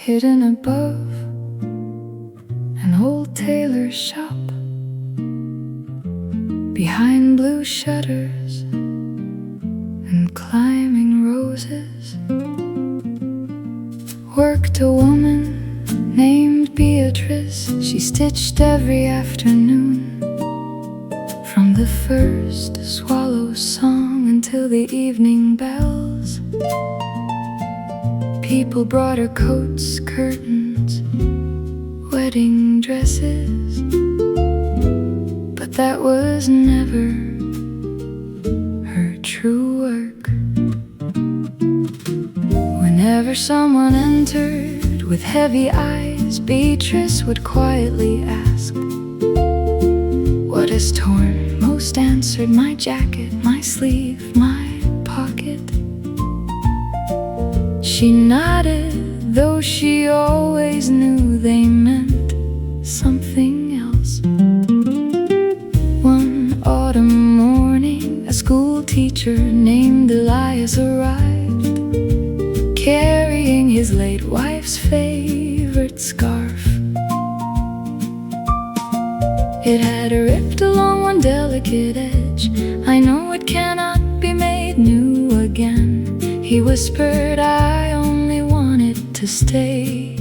hidden above an old tailor's shop, behind blue shutters and climbing roses, worked a woman named Beatrice. She stitched every afternoon, from the first swallow song until the evening bells. People brought her coats, curtains, wedding dresses, but that was never her true work. Whenever someone entered with heavy eyes, Beatrice would quietly ask, "What is torn?" Most answered, "My jacket, my sleeve, my pocket." She nodded, though she always knew they meant something else. One autumn morning, a school teacher named Elias arrived, carrying his late wife's favorite scarf. It had ripped along one delicate edge. "I know it cannot be made new again," he whispered. "I only want it to stay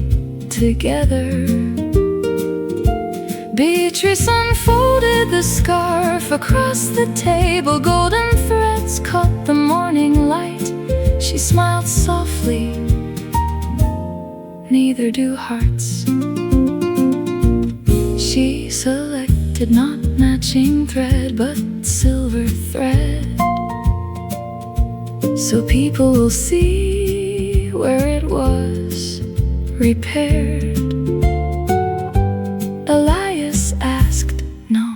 together." Beatrice unfolded the scarf across the table. Golden threads caught the morning light. She smiled softly, "Neither do hearts." She selected not matching thread, but silver thread, so people will see where it was repaired. Elias asked, "No,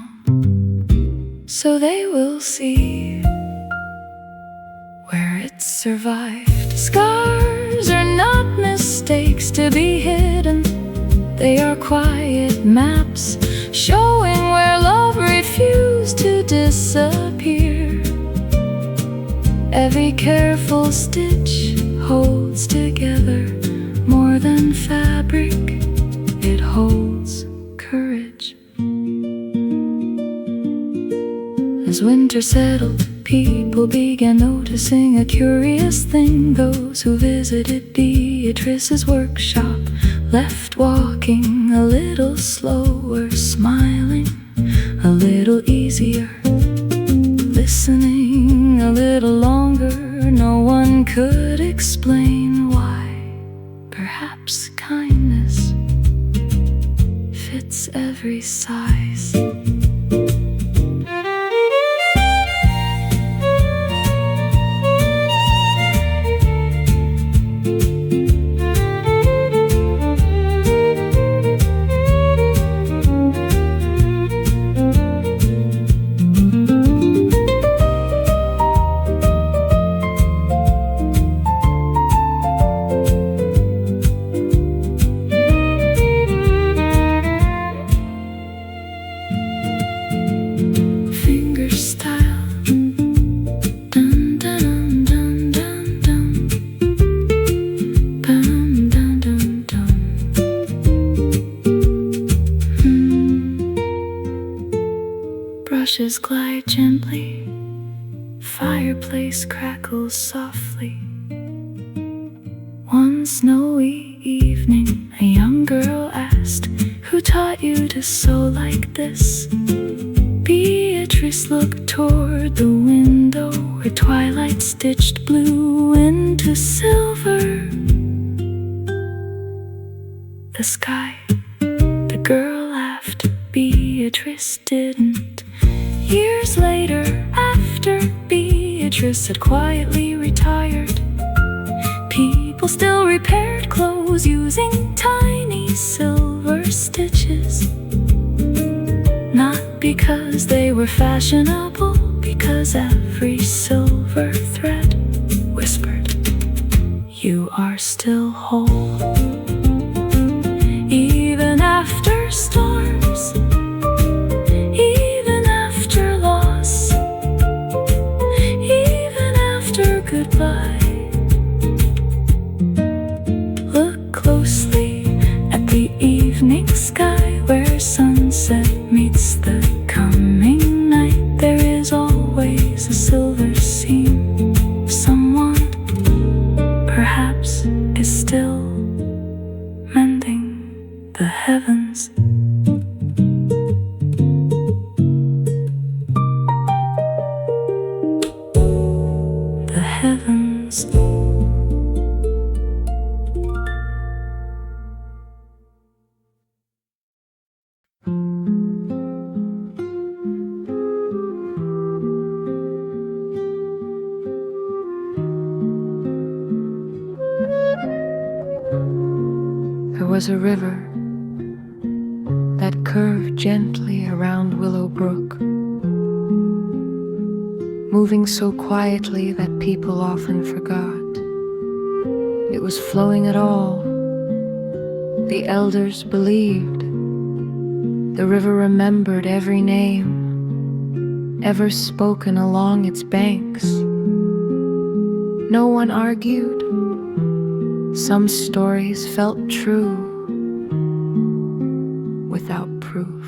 so they will see where it survived." Scars are not mistakes to be hidden. They are quiet maps showing where love refused to disappear. Every careful stitch holds together more than fabric. It holds courage. As winter settled, people began noticing a curious thing. Those who visited Beatrice's workshop left walking a little slower, smiling a little easier, listening a little longer. No one could explain why. Perhaps kindness fits every size. Brushes glide gently, fireplace crackles softly. One snowy evening, a young girl asked, "Who taught you to sew like this?" Beatrice looked toward the window where twilight stitched blue into silver. The sky, the girl laughed, Beatrice didn't. Years later, after Beatrice had quietly retired, people still repaired clothes using tiny silver stitches. Not because they were fashionable, because every silver thread whispered, "You are still whole." Even after storms, even after loss, even after goodbye, look closely was a river that curved gently around Willow Brook, moving so quietly that people often forgot it was flowing at all. The elders believed the river remembered every name ever spoken along its banks. No one argued. Some stories felt true without proof.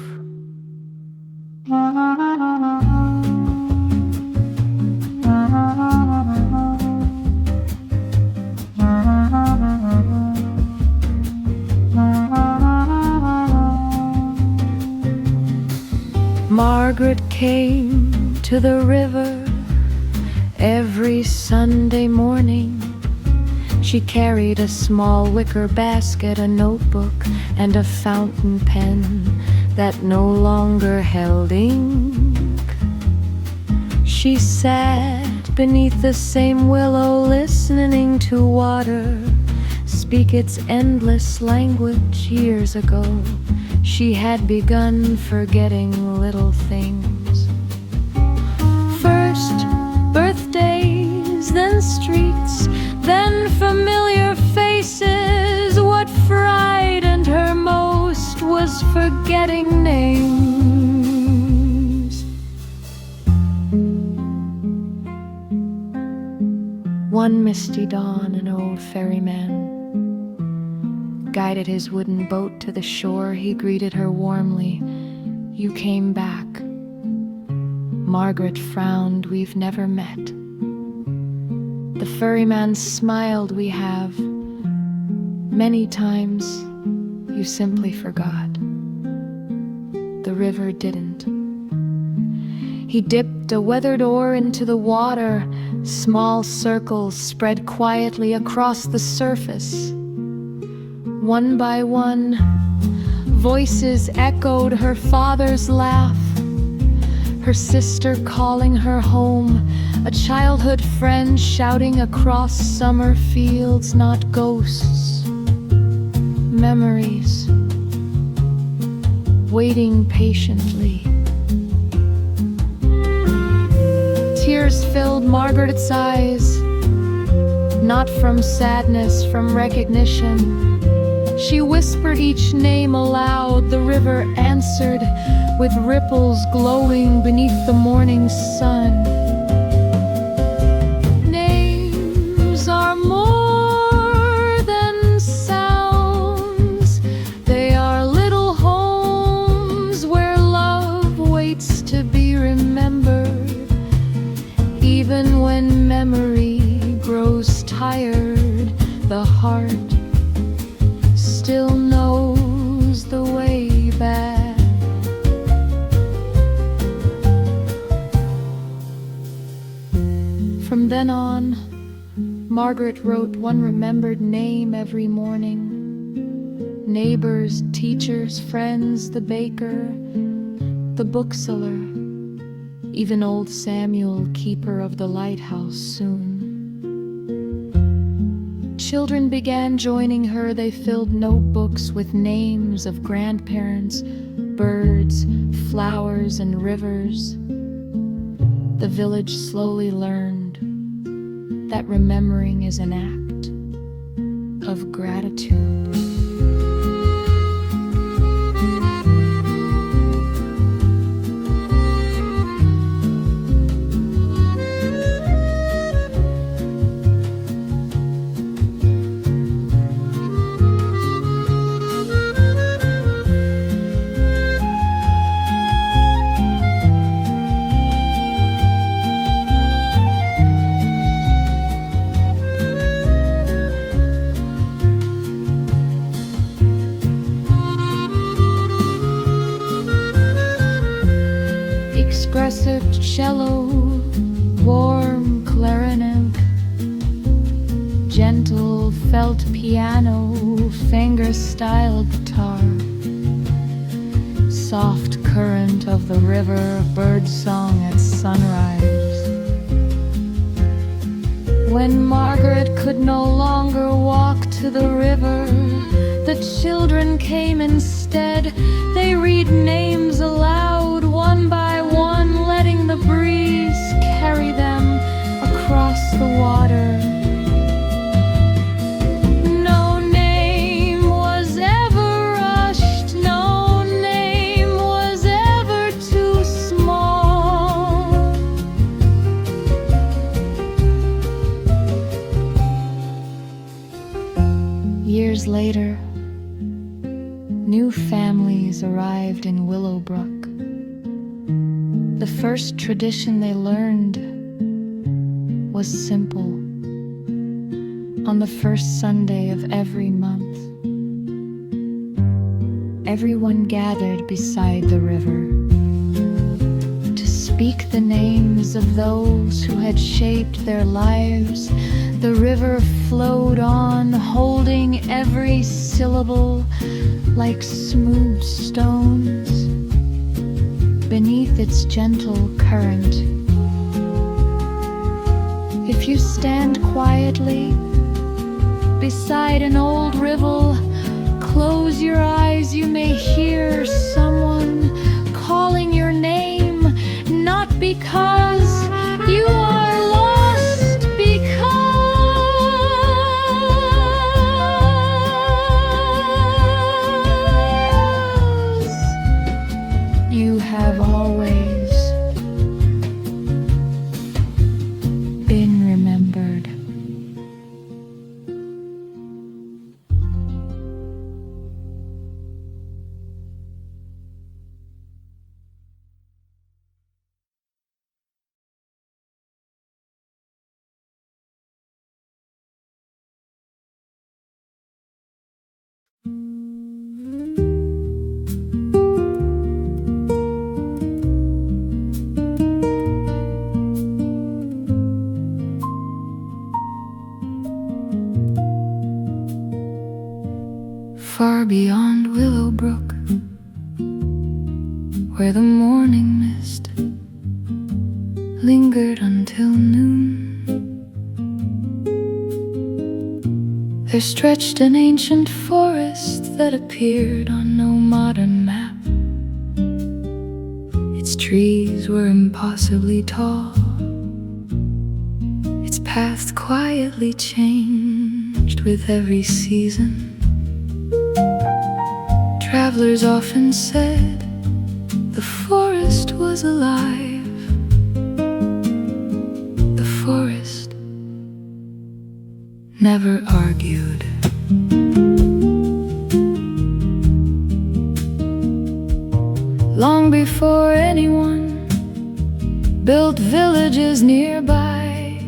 Margaret came to the river every Sunday morning. She carried a small wicker basket, a notebook, and a fountain pen that no longer held ink. She sat beneath the same willow, listening to water speak its endless language. Years ago, she had begun forgetting little things. First birthdays, then streets, then familiar faces. What frightened her most was forgetting names. One misty dawn, an old ferryman guided his wooden boat to the shore. He greeted her warmly. "You came back." Margaret frowned. "We've never met." The ferryman smiled. "We have. Many times you simply forgot." The river didn't. He dipped a weathered oar into the water. Small circles spread quietly across the surface. One by one, voices echoed her father's laugh, her sister calling her home, a childhood friend shouting across summer fields. Not ghosts, memories, waiting patiently. Tears filled Margaret's eyes, not from sadness, from recognition. She whispered each name aloud. The river answered with ripples glowing beneath the morning sun. Names are more than sounds. They are little homes where love waits to be remembered. Even when memory grows tired, the heart still knows the way back. From then on, Margaret wrote one remembered name every morning. Neighbors, teachers, friends, the baker, the bookseller, even old Samuel, keeper of the lighthouse soon. Children began joining her. They filled notebooks with names of grandparents, birds, flowers, and rivers. The village slowly learned that remembering is an act of gratitude. Expressive cello, warm clarinet, gentle felt piano, finger-style guitar, soft current of the river, birdsong at sunrise. When Margaret could no longer walk to to the river. The children came instead. They read names aloud, one by one, letting the breeze carry them across the water. No name was ever rushed, no name was ever too small. Years later, new families arrived in Willowbrook. The first tradition they learned was simple. On the first Sunday of every month, everyone gathered beside the river to speak the names of those who had shaped their lives. The river flowed on, holding every syllable like smooth stones beneath its gentle current. If you stand quietly beside an old river, close your eyes, you may hear someone calling your name, not because you are lost, because you have always been remembered. Far beyond Willowbrook, where the morning mist lingered until noon, there stretched an ancient forest that appeared on no modern map. Its trees were impossibly tall, its path quietly changed with every season. Travelers often said the forest was alive. The forest never argued. Long before anyone built villages nearby,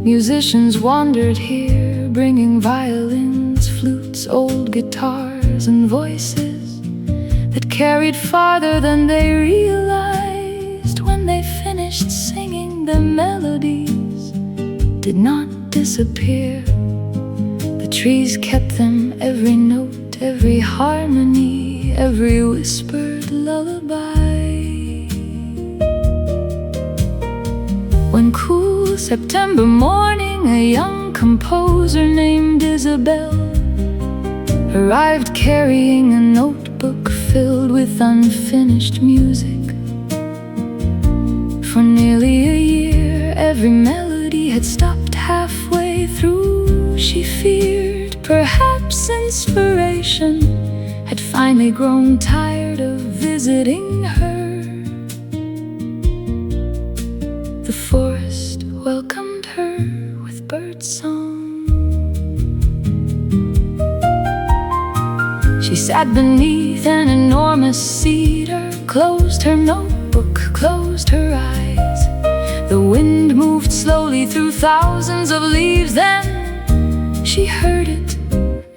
musicians wandered here, bringing violins, flutes, old guitars, and voices that carried farther than they realized. When they finished singing, their melodies did not disappear. The trees kept them, every note, every harmony, every whispered lullaby. One cool September morning, a young composer named Isabel arrived carrying a notebook filled with unfinished music. For nearly a year, every melody had stopped halfway through. She feared perhaps inspiration had finally grown tired of visiting her. The forest welcomed her with birdsong. She sat beneath an enormous cedar, closed her notebook, closed her eyes. The wind moved slowly through thousands of leaves, then she heard it.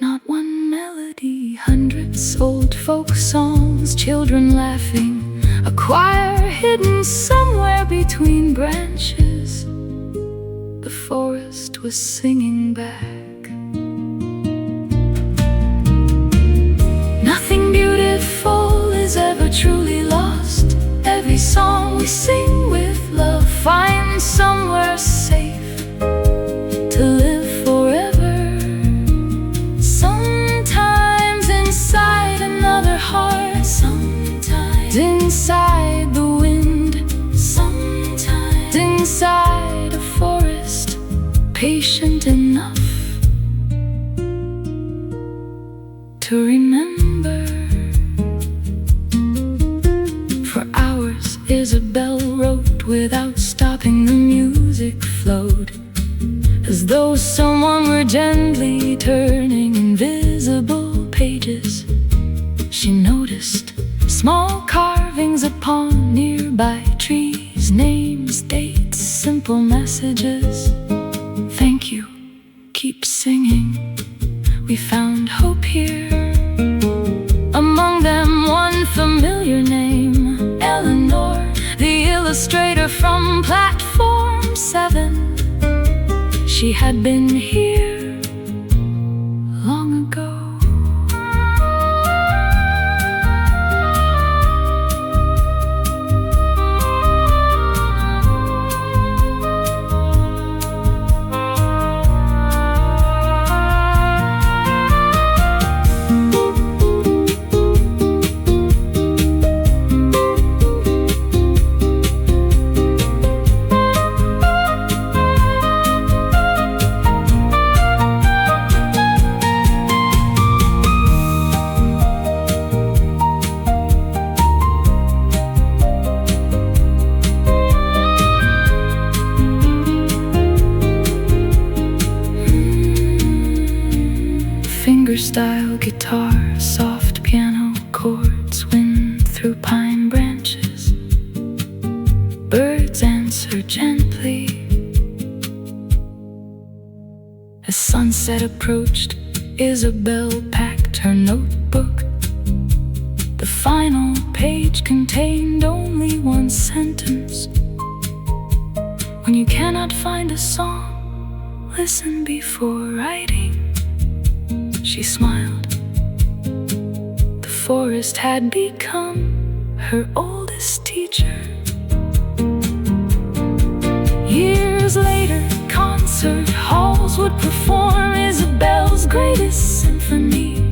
Not one melody, hundreds old folk songs, children laughing, a choir hidden somewhere between branches. The forest was singing back. Nothing beautiful is ever truly lost. Every song we sing with love finds somewhere safe to live forever. patient enough to remember. For hours Isabel wrote without stopping. The music flowed as though someone were gently turning invisible pages. She noticed small carvings upon nearby trees, names, dates, simple messages. Thank you, keep singing, we found hope here. Among them one familiar name, Eleanor, the illustrator from Platform 7. She had been here long ago. Fingerstyle guitar, soft piano chords, wind through pine branches. Birds answer gently. As sunset approached, Isabel packed her notebook. The final page contained only one sentence. When you cannot find a song, listen before writing. She smiled. The forest had become her oldest teacher. Years later, concert halls would perform Isabel's greatest symphony.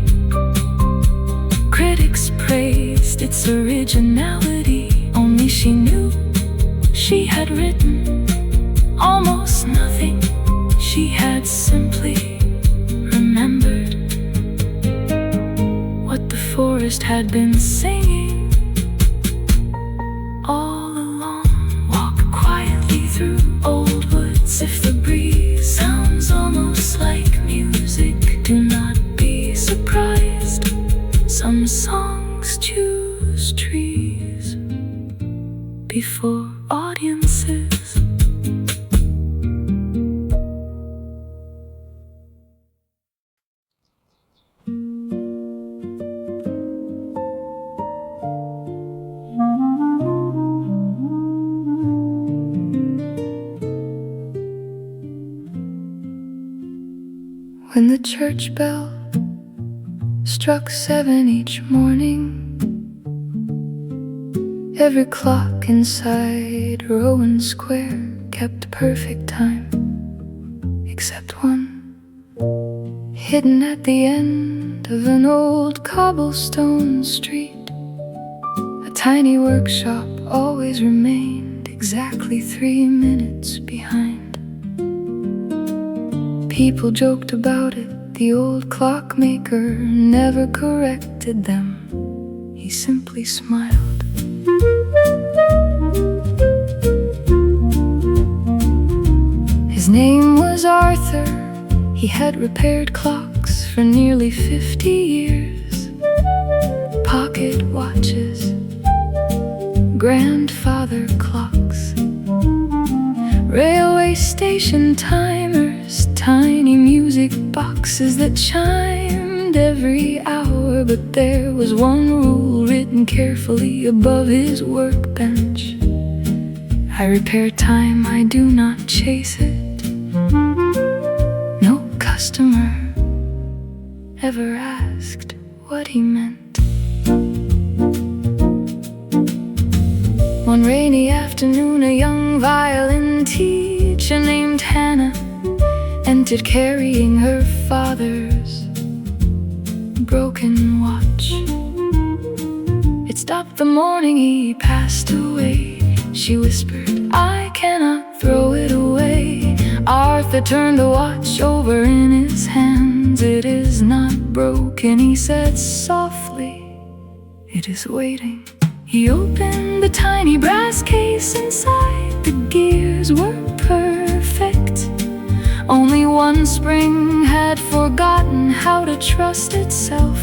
Critics praised its originality. Only she knew she had written almost nothing. She had simply remembered what the forest had been singing all along. Walk quietly through old woods. If the breeze sounds almost like music, do not be surprised. Some songs choose trees before audiences. When the church bell struck 7 each morning, every clock inside Rowan Square kept perfect time, except one, hidden at the end of an old cobblestone street. A tiny workshop always remained exactly 3 minutes behind. People joked about it. The old clockmaker never corrected them. He simply smiled. His name was Arthur. He had repaired clocks for nearly 50 years. Pocket watches, grandfather clocks, railway station timers, tiny music boxes that chimed every hour. But there was one rule written carefully above his workbench: I repair time, I do not chase it. No customer ever asked what he meant. One rainy afternoon, a young violin teacher named Hannah entered carrying her father's broken watch. It stopped the morning he passed away. She whispered, I cannot throw it away. Arthur Arthur turned the watch over in his hands. "It is not broken," he said softly. "It is waiting." He opened the tiny brass case inside. The gears were perfect. Only one spring had forgotten how to trust itself.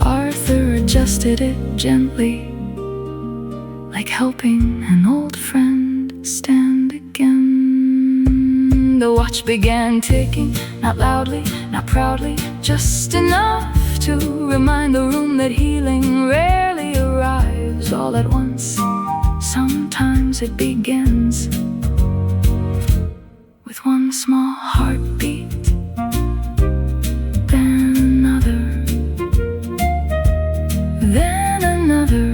Arthur adjusted it gently, like helping an old friend stand again. The watch began ticking, not loudly, not proudly, just enough to remind the room that healing rarely arrives all at once. Sometimes it begins with one small heartbeat, then another, then another.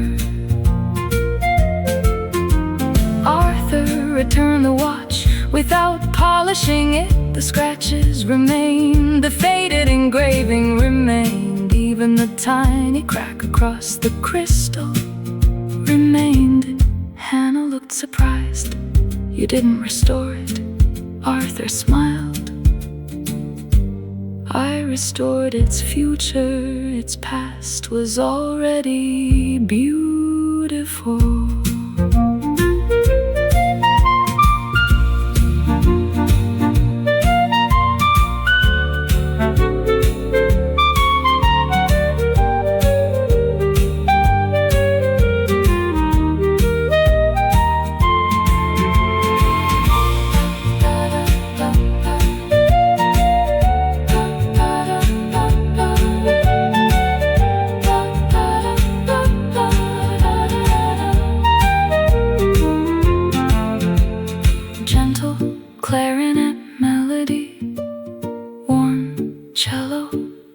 Arthur returned the watch without polishing it. The scratches remained, the faded engraving remained. Even the tiny crack across the crystal remained. Hannah looked surprised. "You didn't restore it?" Arthur smiled. "I restored its future. Its past was already beautiful." Clarinet melody, warm cello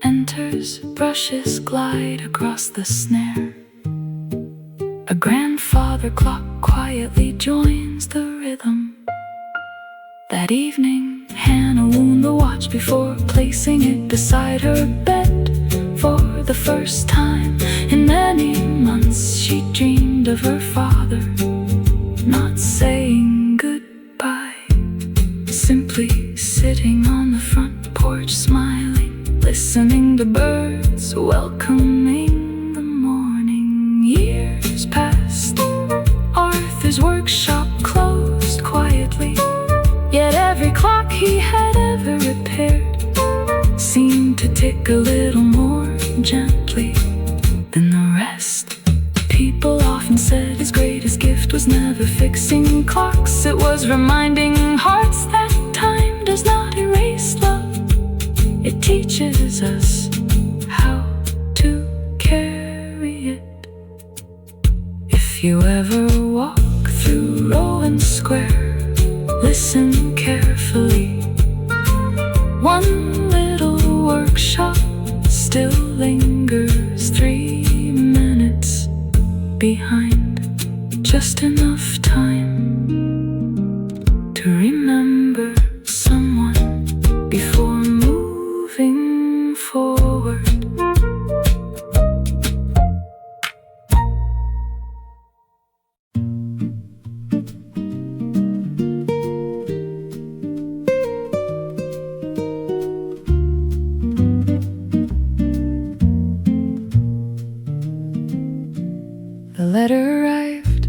enters, brushes glide across the snare. A grandfather clock quietly joins the rhythm. That evening, Hannah wound the watch before placing it beside her bed. For the first time in many months, she dreamed of her father, not saying goodbye, simply sitting on the front porch, smiling, listening to birds, welcoming the morning. Years passed. Arthur's workshop closed quietly, yet every clock he had ever repaired seemed to tick a little more gently than the rest. People often said his greatest gift was never fixing clocks. It was reminding hearts that time does not erase love. It teaches us how to carry it. If you ever walk through Rowan Square, listen carefully. One little workshop still lingers 3 minutes behind, just enough time to remember someone before moving forward. The letter arrived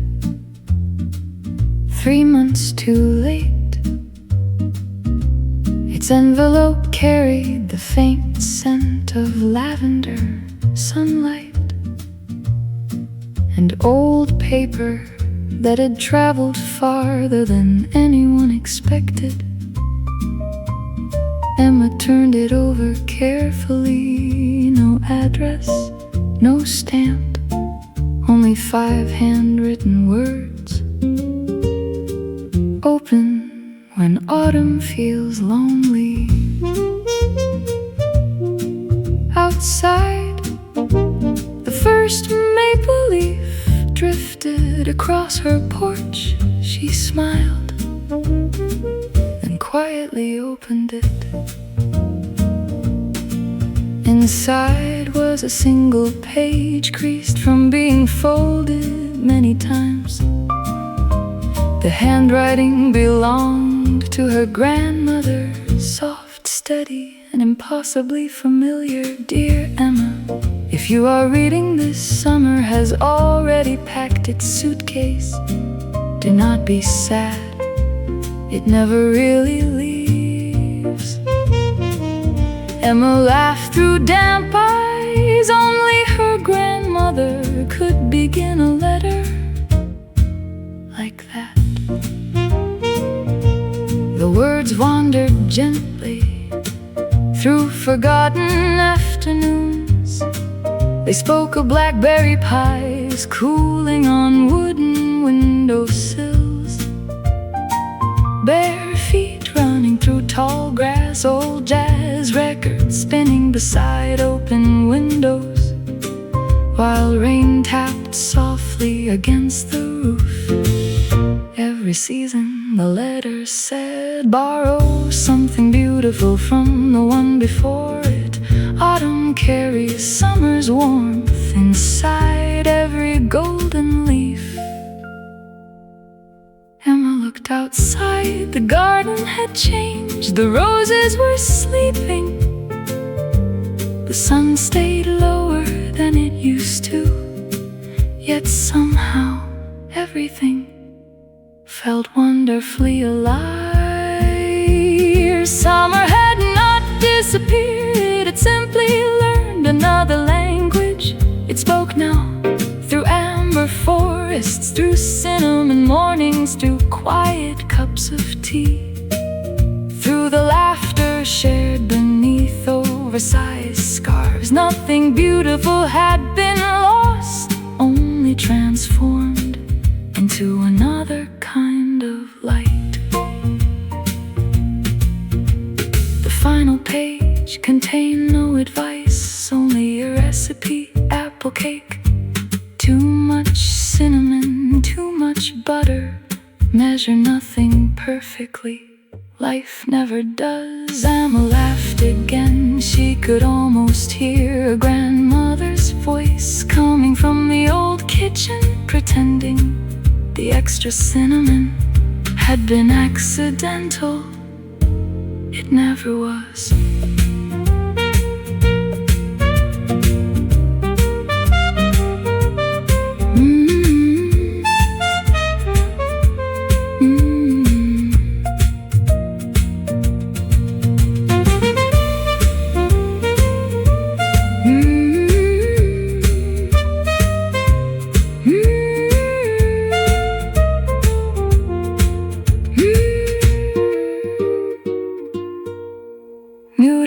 3 months too late. Its envelope carried the faint scent of lavender, sunlight, and old paper that had traveled farther than anyone expected. Emma turned it over carefully. No address, no stamp, only 5 handwritten words. Open when autumn feels lonely. Outside, the first maple leaf drifted across her porch. She smiled, then quietly opened it. Inside was a single page, creased from being folded many times. The handwriting belonged to her grandmother, soft, steady, and impossibly familiar. Dear Emma, if you are reading this, summer has already packed its suitcase. Do not be sad, it never really leaves. Emma laughed through damp eyes. Only her grandmother could begin a letter like that. The words wandered gently through forgotten afternoons. They spoke of blackberry pies cooling on wooden windowsills, bare feet running through tall grass, old jazz records spinning beside open windows, while rain tapped softly against the roof. Every season the letter said, borrow something beautiful from the one before it. Autumn carries summer's warmth inside every golden leaf. Emma looked outside. The garden had changed. The roses were sleeping. The sun stayed lower than it used to. Yet somehow everything felt wonderfully alive. Summer had not disappeared. It had simply learned another language. It spoke now through amber forests, through cinnamon mornings, through quiet cups of tea, through the laughter shared beneath oversized scarves. Nothing beautiful had been lost, only transformed into another kind of light. The final page contained no advice, only a recipe: apple cake. Too much cinnamon, too much butter. Measure nothing perfectly, life never does. Emma laughed again. She could almost hear her grandmother's voice coming from the old kitchen, pretending the extra cinnamon had been accidental. It never was.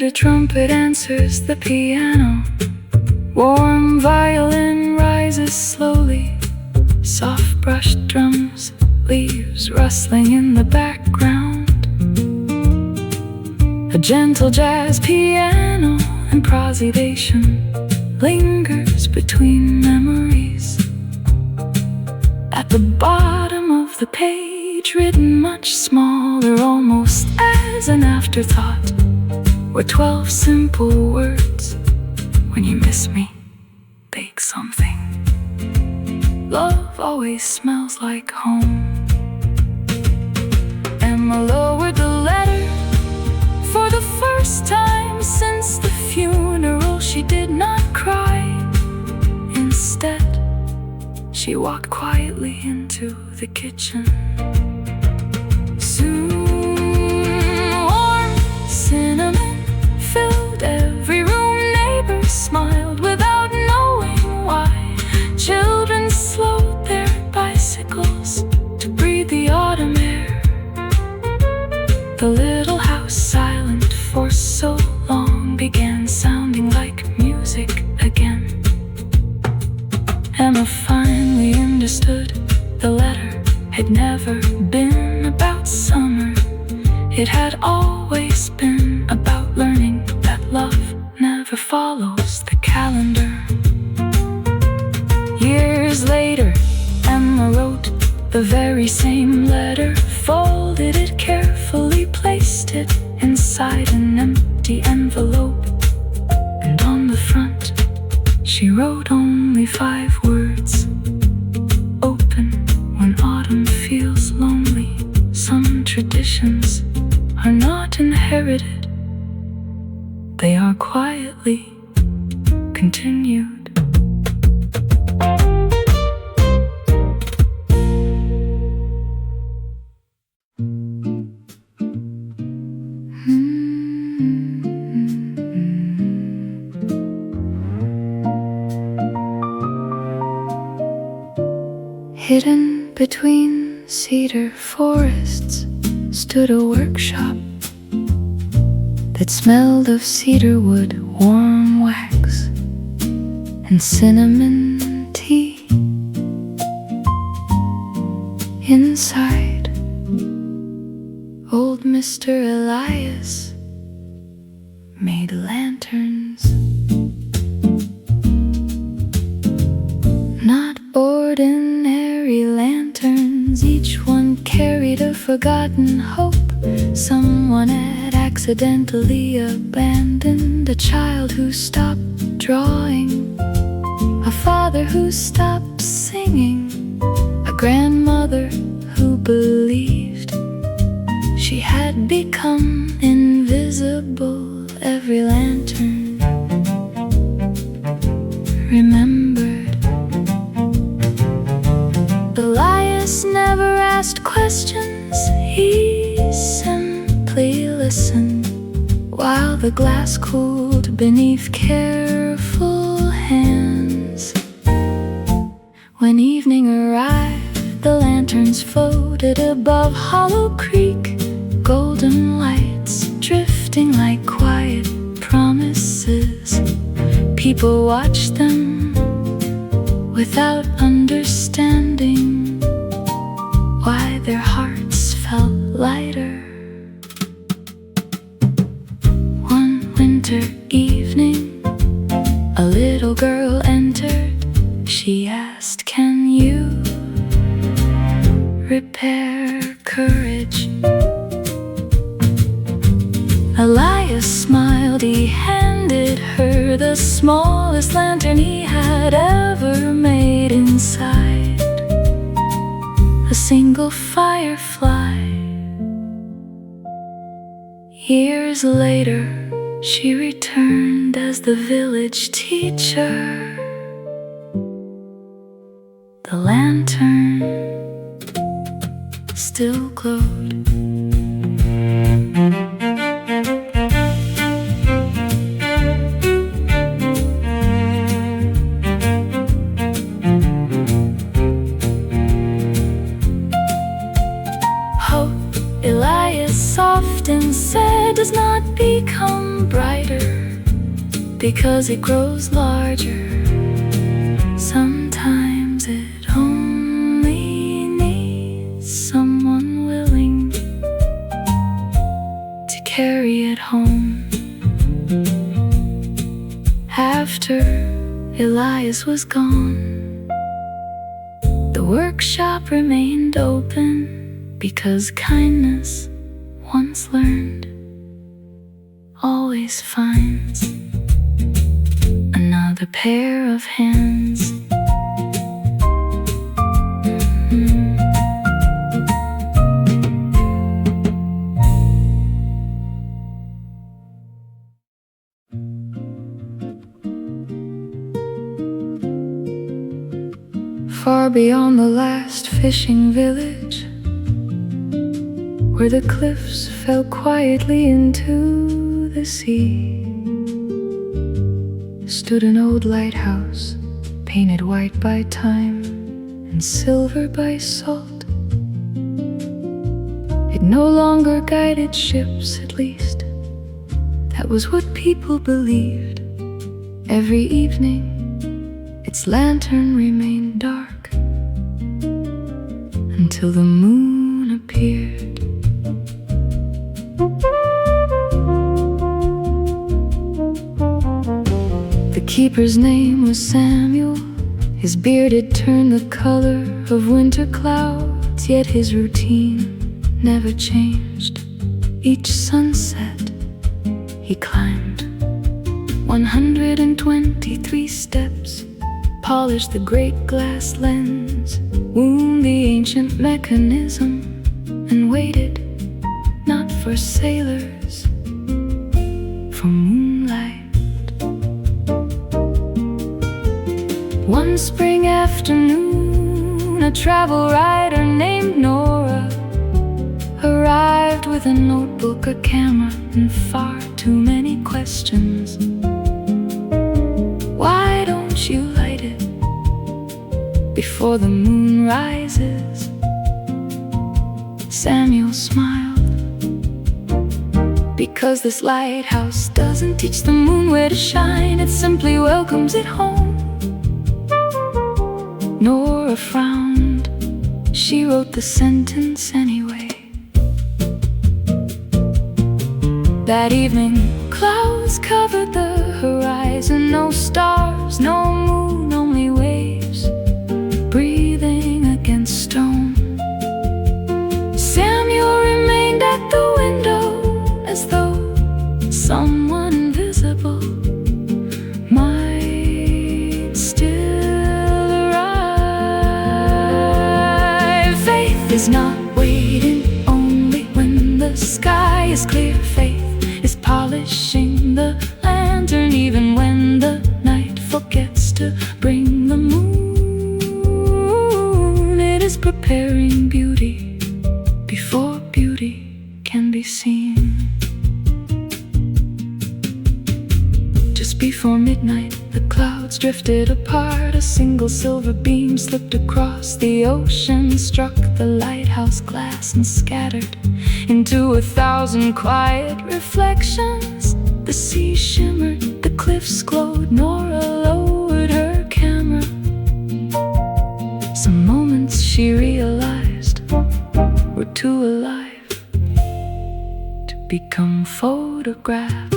The trumpet answers the piano. Warm violin rises slowly. Soft brushed drums, leaves rustling in the background. A gentle jazz piano improvisation lingers between memories. At the bottom of the page, written much smaller, almost as an afterthought, were 12 simple words. When you miss me, bake something. Love always smells like home. Emma lowered the letter. For the first time since the funeral, she did not cry. Instead, she walked quietly into the kitchen. Soon, warm cinnamon filled every room. Neighbors smiled without knowing why. Children slowed their bicycles to breathe the autumn air. The little house, silent for so long, began sounding like music again. Emma finally understood. The letter had never been about summer. It had always been about learning that love never follows the calendar. Years later, Emma wrote the very same letter, folded it carefully, placed it inside an empty envelope. And on the front, she wrote only 5 words: open when autumn feels lonely. Some traditions inherited, they are quietly continued. Hidden between cedar forests stood a workshop that smelled of cedar wood, warm wax, and cinnamon tea. Inside, old Mr. Elias made lanterns. Not ordinary lanterns, each one carried a forgotten hope. Someone had accidentally abandoned, a child who stopped drawing, a father who stopped singing, a grandmother who believed she had become invisible. Every lantern remembered. Elias never asked questions, he simply listened while the glass cooled beneath careful hands. When evening arrived, the lanterns floated above Hollow Creek, golden lights drifting like quiet promises. People watched them without understanding why their hearts felt lighter. One winter evening, a little girl entered. She asked, "Can you repair courage?" Elias smiled, he handed her the smallest lantern he had ever made. Inside, a single firefly. Years later, she returned as the village teacher. The lantern still glowed. Elias often said, does not become brighter because it grows larger. Sometimes it only needs someone willing to carry it home. After Elias was gone, the workshop remained open, because kindness, once learned, always finds another pair of hands. Far beyond the last fishing village, where the cliffs fell quietly into the sea, stood an old lighthouse, painted white by time and silver by salt. It no longer guided ships, at least that was what people believed. Every evening, its lantern remained dark until the moon appeared. The keeper's name was Samuel. His beard had turned the color of winter clouds, yet his routine never changed. Each sunset, he climbed 123 steps, polished the great glass lens, wound the ancient mechanism, and waited, not for sailors, afternoon, a travel writer named Nora arrived with a notebook, a camera, and far too many questions. Why don't you light it before the moon rises? Samuel smiled. Because this lighthouse doesn't teach the moon where to shine, it simply welcomes it home. Nora frowned. She wrote the sentence anyway. That evening, clouds covered the horizon. No stars, no moon, only waves breathing against stone. Samuel remained at the window as though someone invisible might still arrive. Faith is not waiting only when the sky is clear. Faith is polishing the lantern even when the night forgets to bring the moon. It is preparing beauty before beauty can be seen. Just before midnight, the clouds drifted apart. A single silver beam slipped across the ocean, struck the lighthouse glass and scattered into 1,000 quiet reflections. The sea shimmered, the cliffs glowed. Nora lowered her camera. Some moments she realized were too alive to become photographs.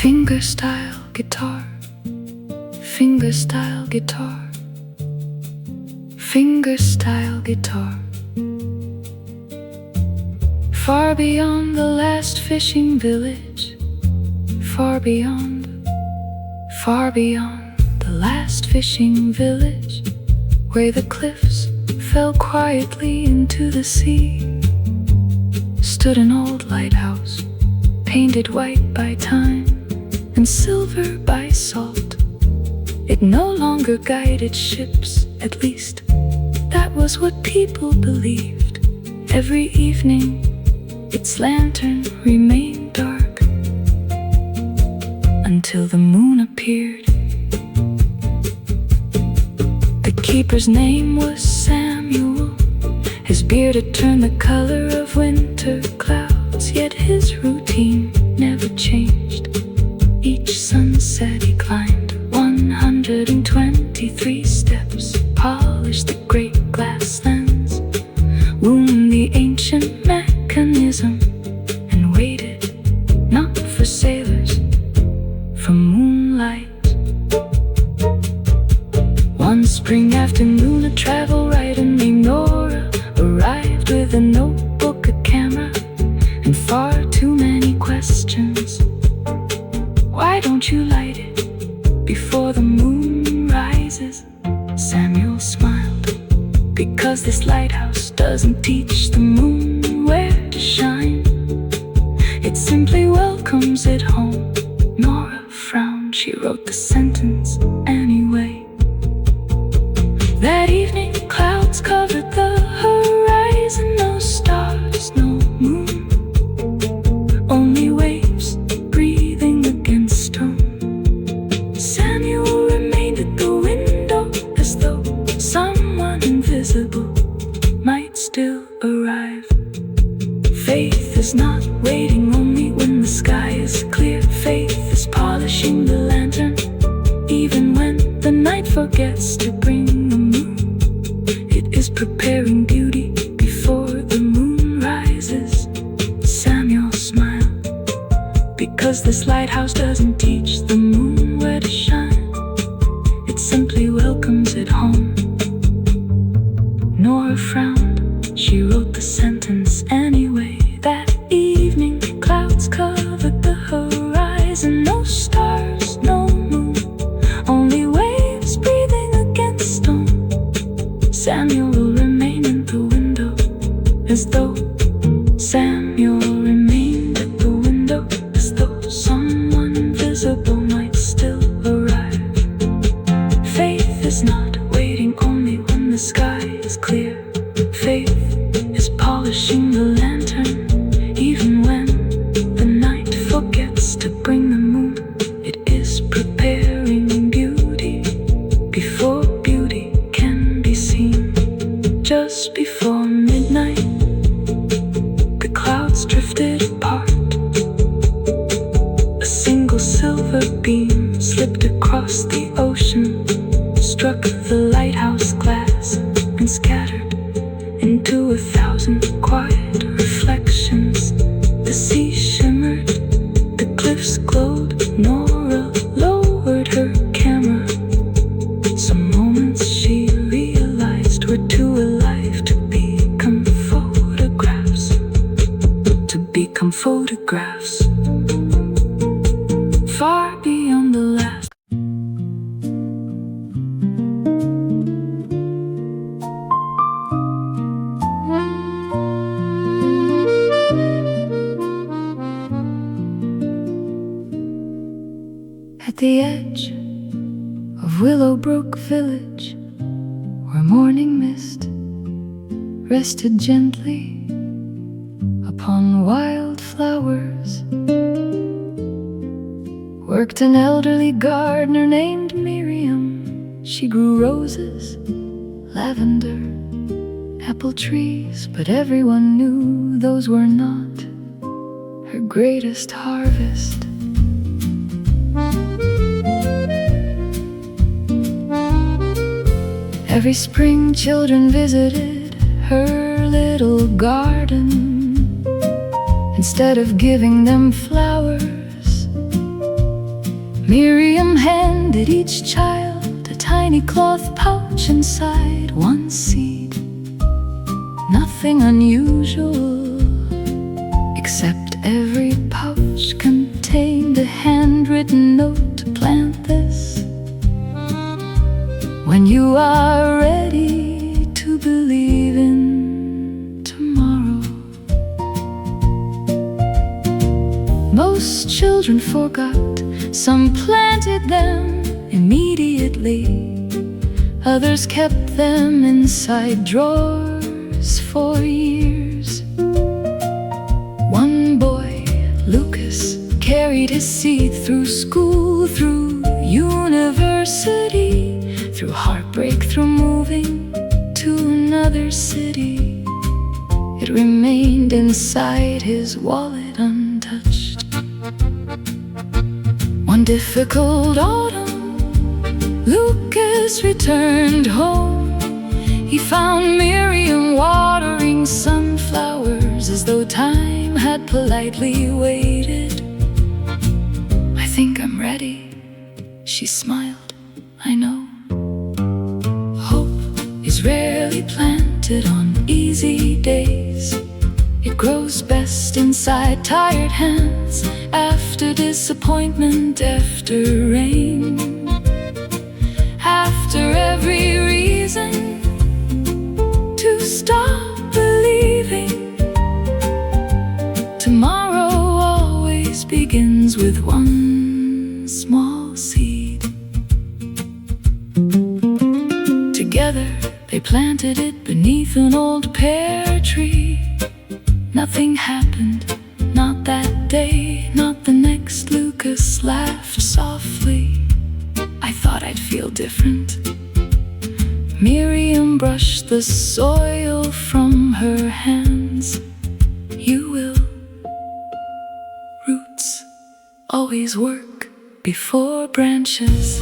Fingerstyle guitar, fingerstyle guitar, fingerstyle guitar. Far beyond the last fishing village, far beyond the last fishing village, where the cliffs fell quietly into the sea, stood an old lighthouse, painted white by time and silver by salt. It no longer guided ships, at least that was what people believed. Every evening, its lantern remained dark until the moon appeared. The keeper's name was Samuel. His beard had turned the color of winter clouds, yet his routine never changed. Each sunset he climbed 123 steps, polished the great glass lens, wound the ancient mechanism, and waited, not for sailors, for moonlight. One spring afternoon, a travel writer named Nora arrived with a notebook, a camera, and far too many questions. Why don't you light it before the moon rises? Samuel smiled. Because this lighthouse doesn't teach the moon where to shine, it simply welcomes it home. Nora frowned. She wrote the sentence anyway. That evening, clouds covered the horizon. No stars, no moon, only waves breathing against stone. Samuel remained at the window as though someone invisible might still arrive. Faith is not waiting only when the sky is clear. Faith is polishing the lantern even when the night forgets to bring the moon. It is prepared She wrote the sentence anyway. That evening, clouds covered the horizon. No stars, no moon, only waves breathing against stone. Samuel will remain in the window, as though Samuel remained at the window, as though someone invisible might still arrive. Faith is not waiting only when the sky is clear. Faith is polishing the lantern, even when the night forgets to bring the moon. It is preparing beauty before beauty can be seen. Just before midnight, the clouds drifted apart. A single silver beam slipped across the ocean, struck the lighthouse glass, and scattered into 1,000 quiet reflections. The sea shimmered, the cliffs glowed. Nora lowered her camera. Some moments she realized were too alive to become photographs. To become photographs. Far beyond the last. At the edge of Willowbrook Village, where morning mist rested gently upon wildflowers, worked an elderly gardener named Miriam. She grew roses, lavender, apple trees, but everyone knew those were not her greatest harvest. Every spring children visited her little garden. Instead of giving them flowers, Miriam handed each child a tiny cloth pouch inside one seed. Nothing unusual, except every pouch contained a handwritten note to plant this. When you are ready to believe in tomorrow. Most children forgot, some planted them immediately. Others kept them inside drawers for years. One boy, Lucas, carried his seed through school, through university, through heartbreak, through moving to another city. It remained inside his wallet untouched. One difficult autumn, Lucas returned home. He found Miriam watering sunflowers as though time had politely waited. "I think I'm ready," she smiled. "I know. Rarely planted on easy days. It grows best inside tired hands, after disappointment, after rain, after every reason to stop believing. Tomorrow always begins with one small seed." Together they planted it beneath an old pear tree. Nothing happened, not that day, not the next. Lucas laughed softly. "I thought I'd feel different." Miriam brushed the soil from her hands. "You will. Roots always work before branches."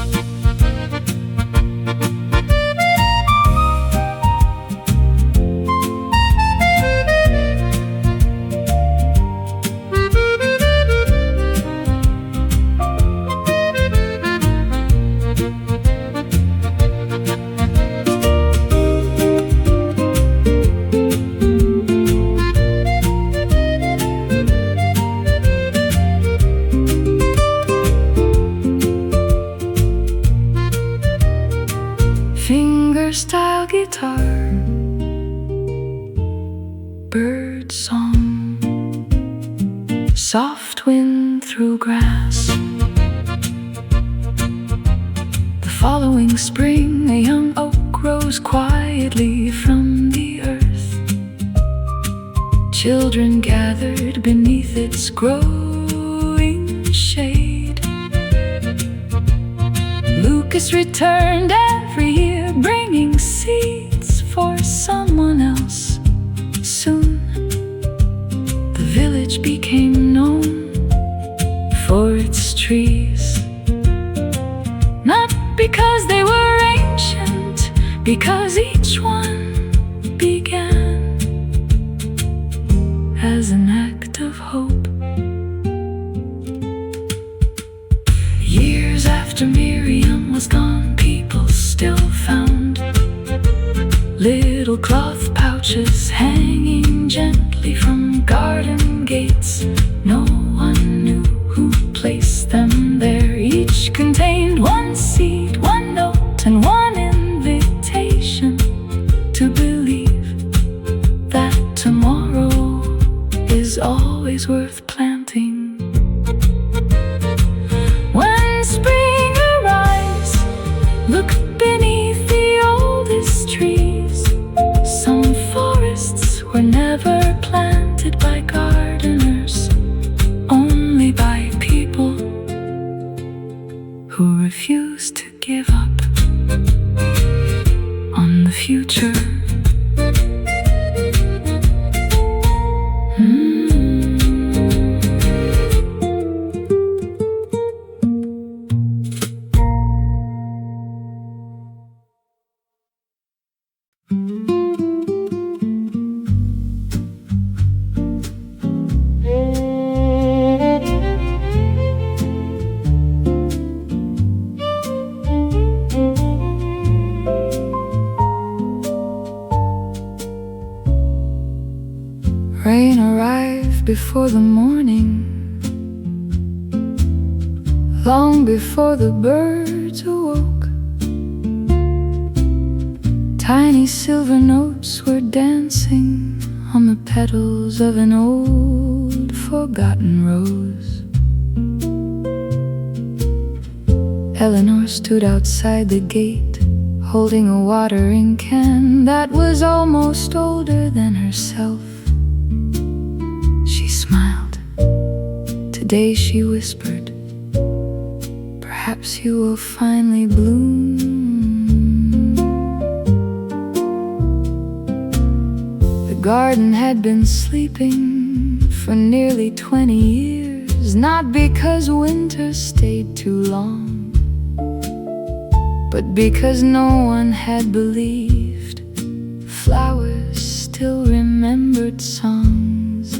bird song, soft wind through grass. The following spring, a young oak rose quietly from the earth. Children gathered beneath its growing shade. Lucas returned every year, bringing seeds for someone else. Soon, the village became known for its trees. Not because they were ancient, because each one began as an act of hope. Years after Miriam was gone, people still found little cloth pouches hanging gently from garden gates. No one knew who placed them there. Each contained one seed, one note, and one invitation to believe that tomorrow is always worth planting. When spring arrives, look beneath the oldest trees. Some forests were never planted by gardeners, only by people who refused to give up on the future. Rain arrived before the morning, long before the birds awoke. Tiny silver notes were dancing on the petals of an old forgotten rose. Eleanor stood outside the gate, holding a watering can that was almost older than herself. She smiled. Today, she whispered, perhaps you will finally bloom. The garden had been sleeping for nearly 20 years, not because winter stayed too long, but because no one had believed flowers still remembered songs.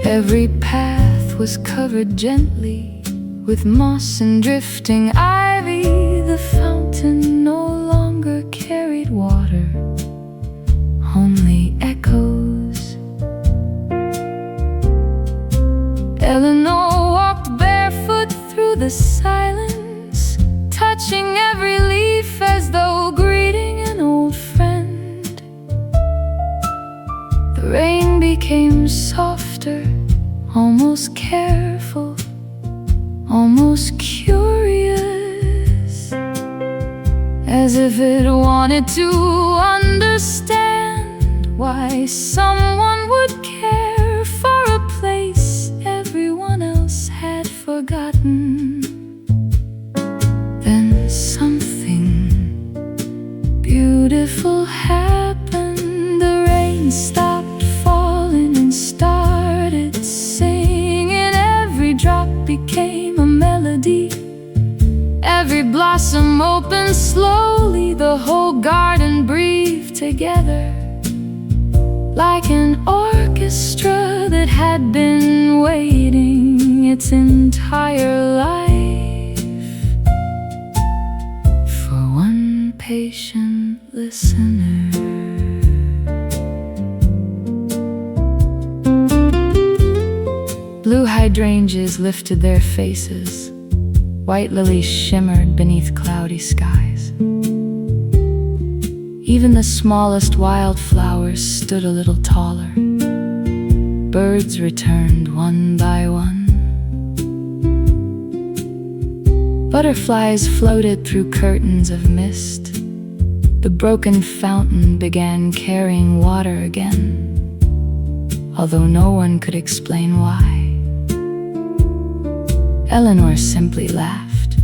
Every path was covered gently with moss and drifting ivy. The fountain no longer carried water, only echoes. Eleanor walked barefoot through the silence, touching every leaf as though greeting an old friend. The rain became softer, almost careful, almost curious, as if it wanted to understand why someone would care for a place everyone else had forgotten. Then something beautiful happened. The rain stopped falling and started singing. Every drop became a melody. Every blossom opened slowly. The whole garden breathed together, like an orchestra that had been waiting its entire life for one patient listener. Blue hydrangeas lifted their faces. White lilies shimmered beneath cloudy skies. Even the smallest wildflowers stood a little taller. Birds returned one by one. Butterflies floated through curtains of mist. The broken fountain began carrying water again, although no one could explain why. Eleanor simply laughed.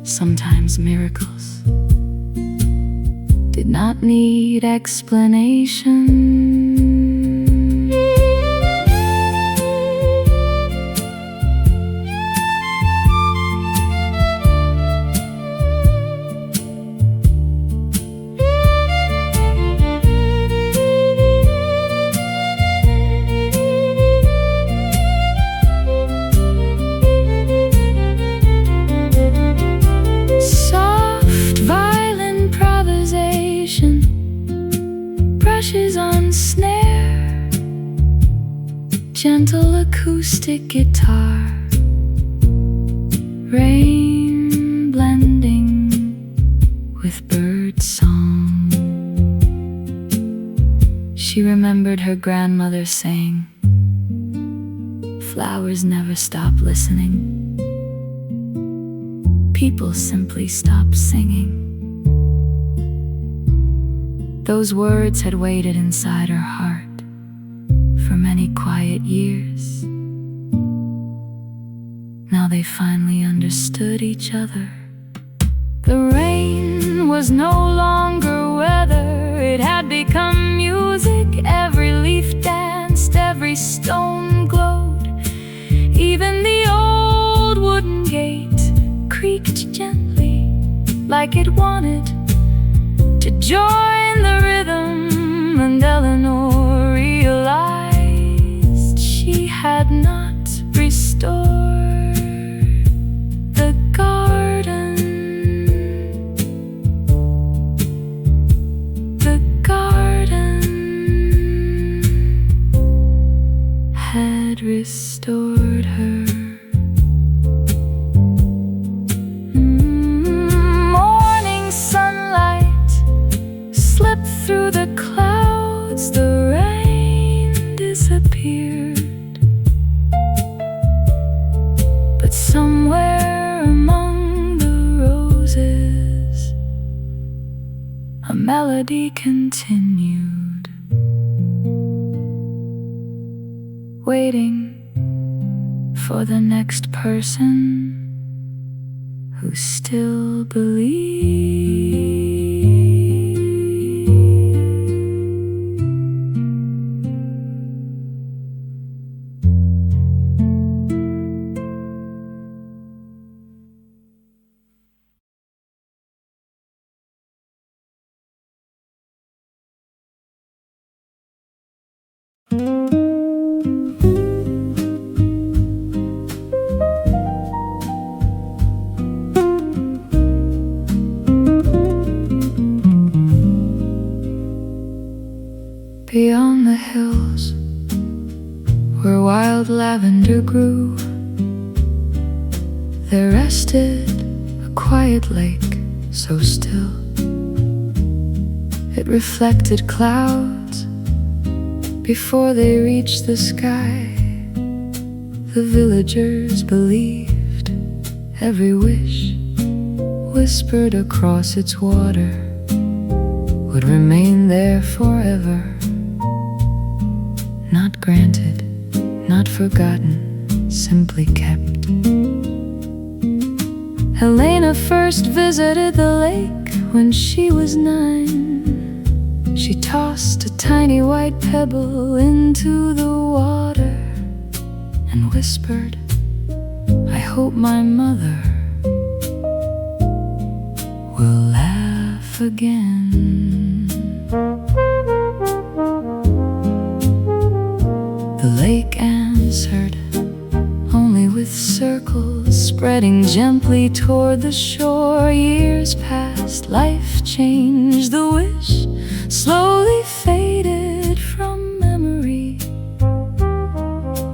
Sometimes miracles did not need explanation. Brushes on snare, gentle acoustic guitar, rain blending with bird song. She remembered her grandmother saying, "Flowers never stop listening. People simply stop singing." Those words had waited inside her heart for many quiet years. Now they finally understood each other. The rain was no longer weather, it had become music. Every leaf danced, every stone glowed. Even the old wooden gate creaked gently, like it wanted to join the rhythm. And Eleanor realized she had not restored the garden. The garden had restored her. Through the clouds, the rain disappeared. But somewhere among the roses, a melody continued, waiting for the next person who still believes. Beyond the hills, where wild lavender grew, there rested a quiet lake so still. It reflected clouds before they reached the sky. The villagers believed every wish whispered across its water would remain there forever. Not granted, not forgotten, simply kept. Helena first visited the lake when she was 9. She tossed a tiny white pebble into the water and whispered, "I hope my mother will laugh again." The lake answered, only with circles spreading gently toward the shore. Years passed, life changed, the wish slowly faded from memory.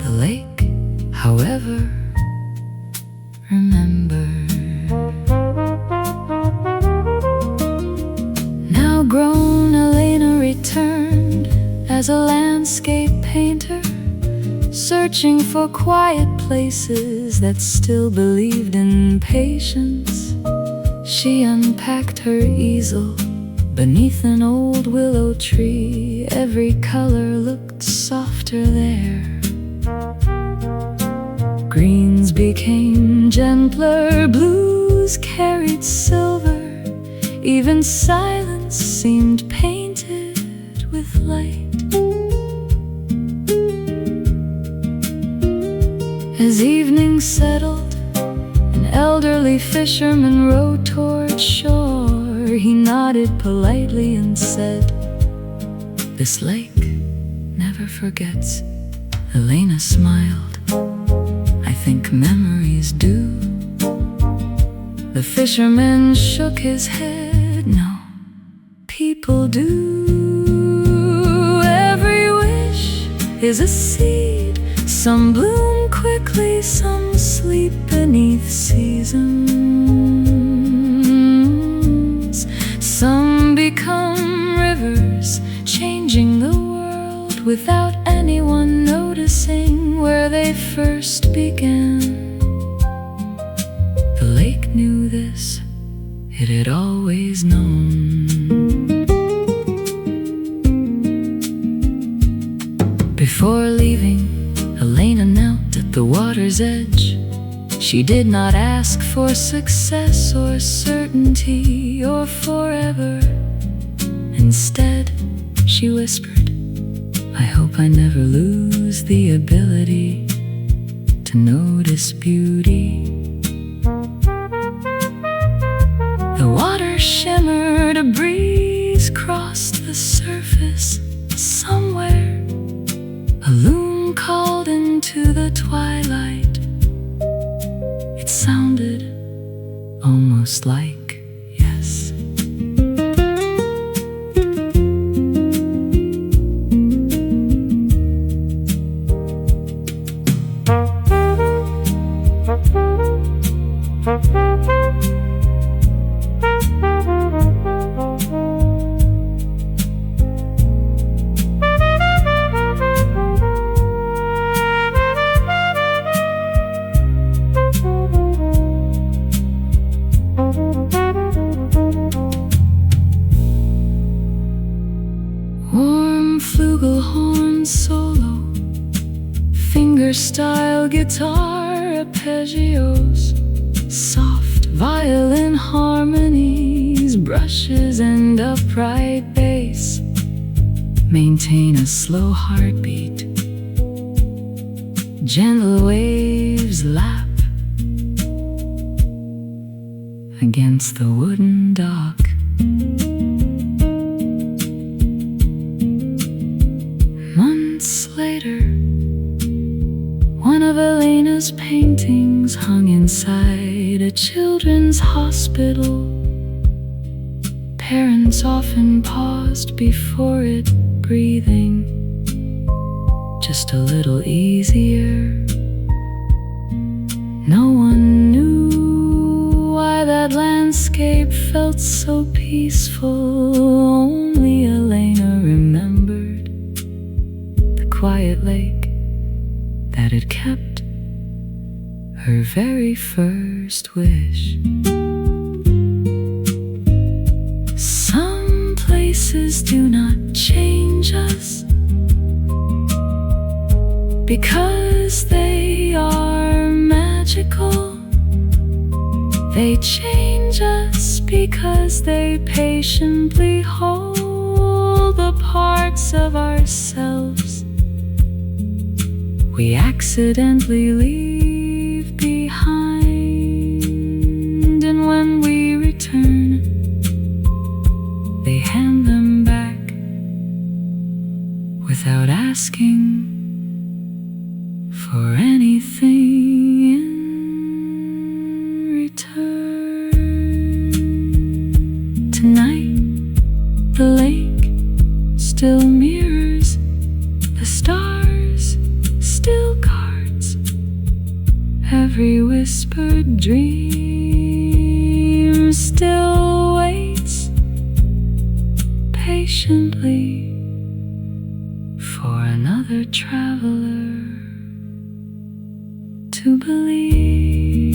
The lake, however, remembered. Now grown as a landscape painter, searching for quiet places that still believed in patience. She unpacked her easel beneath an old willow tree. Every color looked softer there. Greens became gentler, blues carried silver. Even silence seemed painted with light. As evening settled, an elderly fisherman rowed toward shore. He nodded politely and said, "This lake never forgets." Elena smiled. "I think memories do." The fisherman shook his head. "No, people do. Every wish is a seed. Some bloom quickly, some sleep beneath seasons. Some become rivers, changing the world without anyone noticing where they first began. The lake knew this, it had always known. Before leaving, Elena knelt at the water's edge. She did not ask for success or certainty or forever. Instead, she whispered, "I hope I never lose the ability to notice beauty." The water shimmered, a breeze crossed the surface. Somewhere, a loon called into the twilight. It sounded almost like yes. Warm flugelhorn solo, fingerstyle guitar arpeggios, soft violin harmonies, brushes and upright bass maintain a slow heartbeat. Gentle waves lap against the wooden dock. Months later, one of Elena's paintings hung inside a children's hospital. Parents often paused before it, breathing just a little easier. No one knew why that landscape felt so peaceful. Only Elena remembered the quiet lake that had kept her very first wish. Some places do not change us because they are magical. They change us because they patiently hold the parts of ourselves we accidentally leave behind. And when we return, they hand them back without asking for anything in return. Tonight, the lake still mirrors the stars, still guards every whispered dream, still waits patiently for another traveler to believe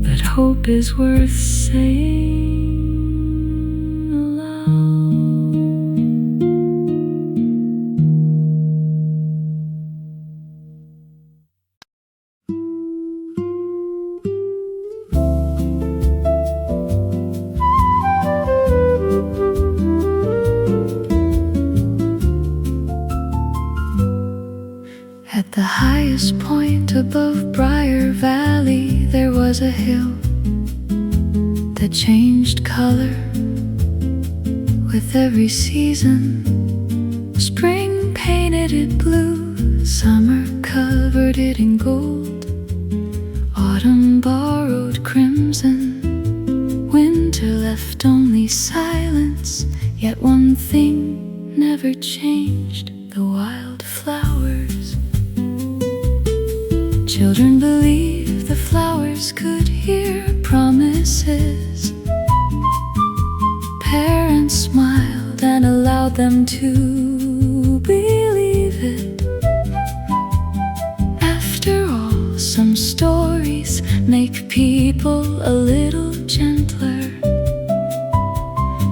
that hope is worth saying aloud. At the highest point above Briar Valley, there was a hill that changed color with every season. Spring painted it blue, summer covered it in gold, autumn borrowed crimson, winter left only silence. Yet one thing never changed: the wildflowers. Children believed the flowers could hear promises. Parents smiled and allowed them to believe it. After all, some stories make people a little gentler.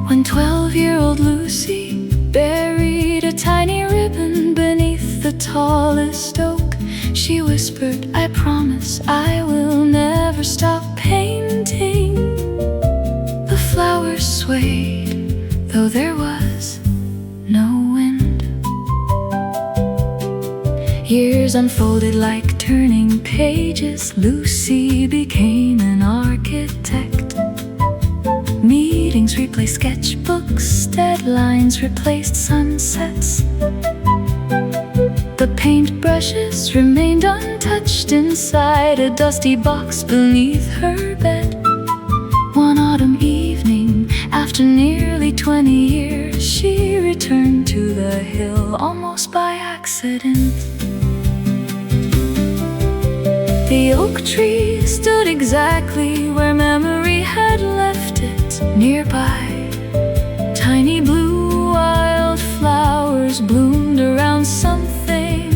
When 12-year-old Lucy buried a tiny ribbon beneath the tallest oak, she whispered, "I promise I will never stop painting." The flowers swayed, though there was no wind. Years unfolded like turning pages. Lucy became an architect. Meetings replaced sketchbooks, deadlines replaced sunsets. The paintbrushes remained untouched inside a dusty box beneath her bed. One autumn evening, after nearly 20 years, she returned to the hill almost by accident. The oak tree stood exactly where memory had left it. Nearby, tiny blue wildflowers bloomed around something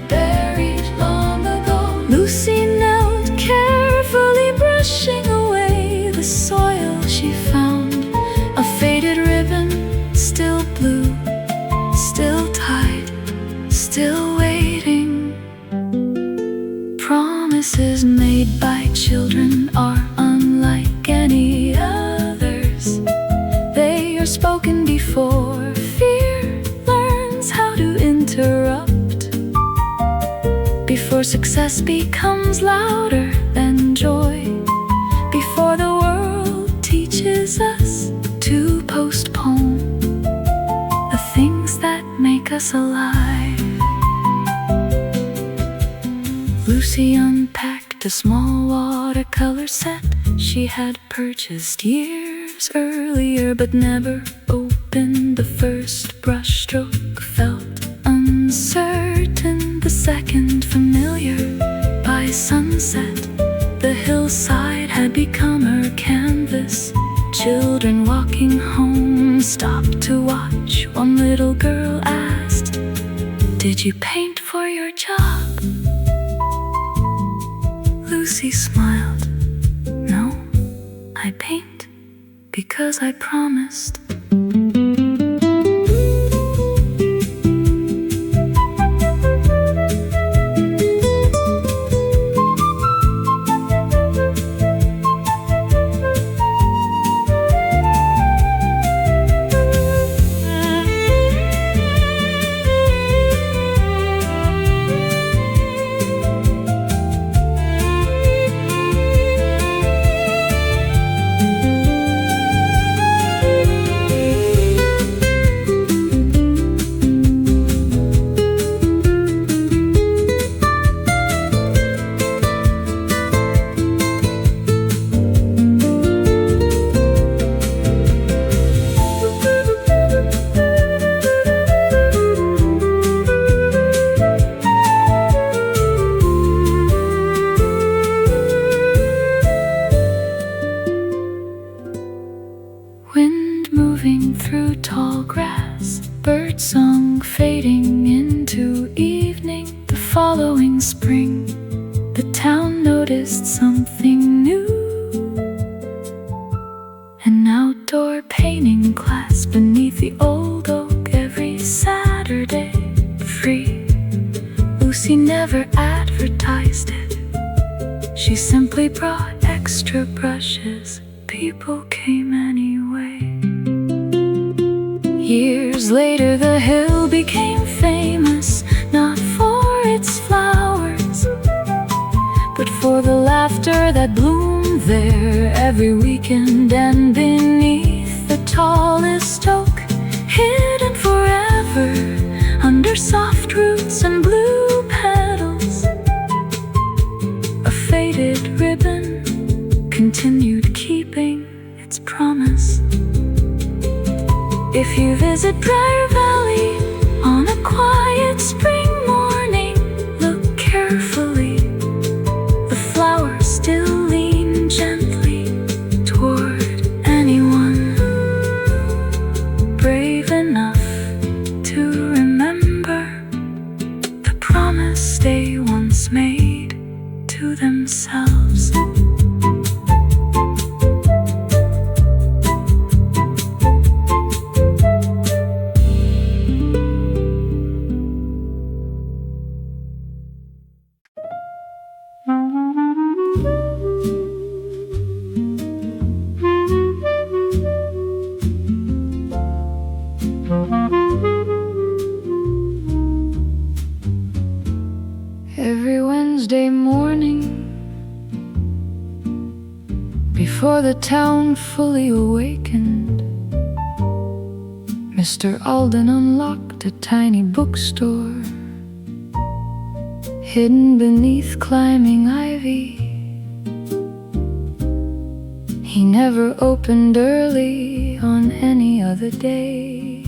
buried long ago. Lucy knelt, carefully brushing away the soil she found. A faded ribbon, still blue, still tied, still waiting. Promises made by children are unlike any others. They are spoken before fear learns how to interrupt, before success becomes louder than joy, before the world teaches us to postpone the things that make us alive. Lucy unpacked a small watercolor set she had purchased years earlier, but never opened. The first brushstroke felt uncertain, the second familiar. By sunset, the hillside had become her canvas. Children walking home stopped to watch. One little girl asked, "Did you paint for your job?" Lucy smiled. "No, I paint because I promised." Wind moving through tall grass, birdsong fading into evening. The following spring, the town noticed something new. An outdoor painting class beneath the old oak every Saturday, free. Lucy never advertised it. She simply brought extra brushes. People came anyway. Years later, the hill became famous, not for its flowers, but for the laughter that bloomed there every weekend. And beneath the tallest oak, hidden forever under soft roots and blue petals, a faded ribbon continued keeping its promise. If you visit Briar Valley on a quiet spring morning, look carefully. The flowers still lean gently toward anyone brave enough to remember the promise they once made to themselves. Every Wednesday morning, before the town fully awakened, Mr. Alden unlocked a tiny bookstore hidden beneath climbing ivy. He never opened early on any other day,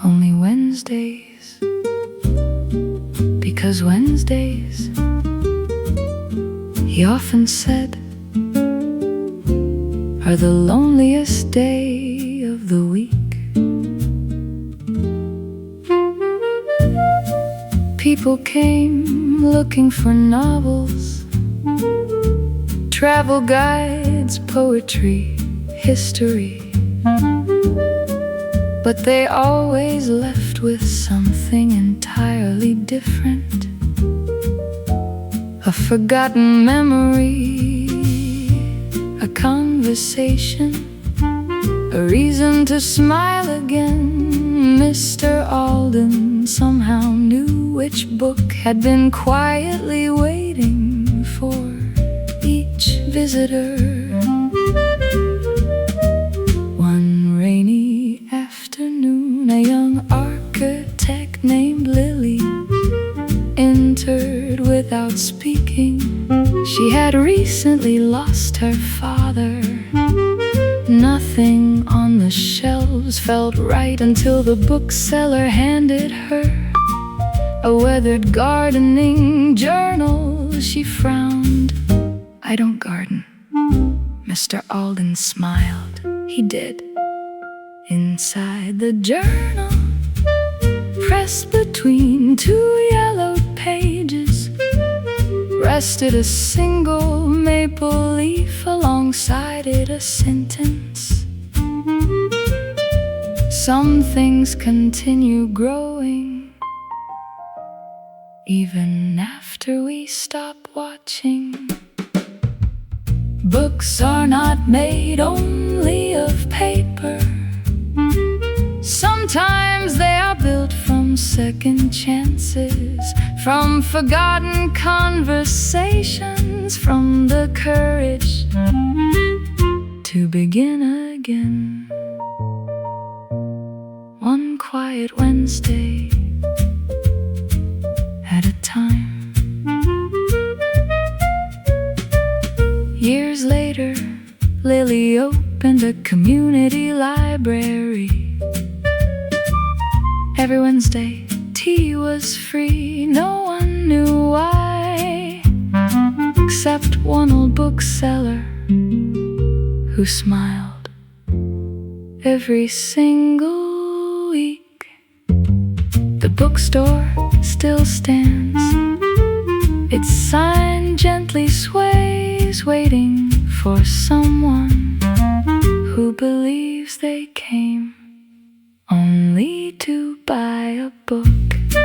only Wednesdays, because Wednesdays, he often said, are the loneliest day of the week. People came looking for novels, travel guides, poetry, history, but they always left with something entirely different. A forgotten memory, a conversation, a reason to smile again. Mr. Alden somehow knew which book had been quietly waiting for each visitor. One rainy afternoon, a young architect named Lily entered without speaking. She had recently lost her father. Nothing on the shelves felt right until the bookseller handed her a weathered gardening journal. She frowned. I don't garden. Mr. Alden smiled. He did. Inside the journal, pressed between two yellowed pages, rested a single maple leaf, alongside it a sentence. Some things continue growing even after we stop watching. Books are not made only of paper. Sometimes they are built from second chances, from forgotten conversations, from the courage to begin again. One quiet Wednesday at a time. Years later, Lily opened a community library. Every Wednesday, tea was free. No one knew why, except one old bookseller who smiled every single week. The bookstore still stands, its sign gently sways, waiting for someone who believes they came only to buy a book.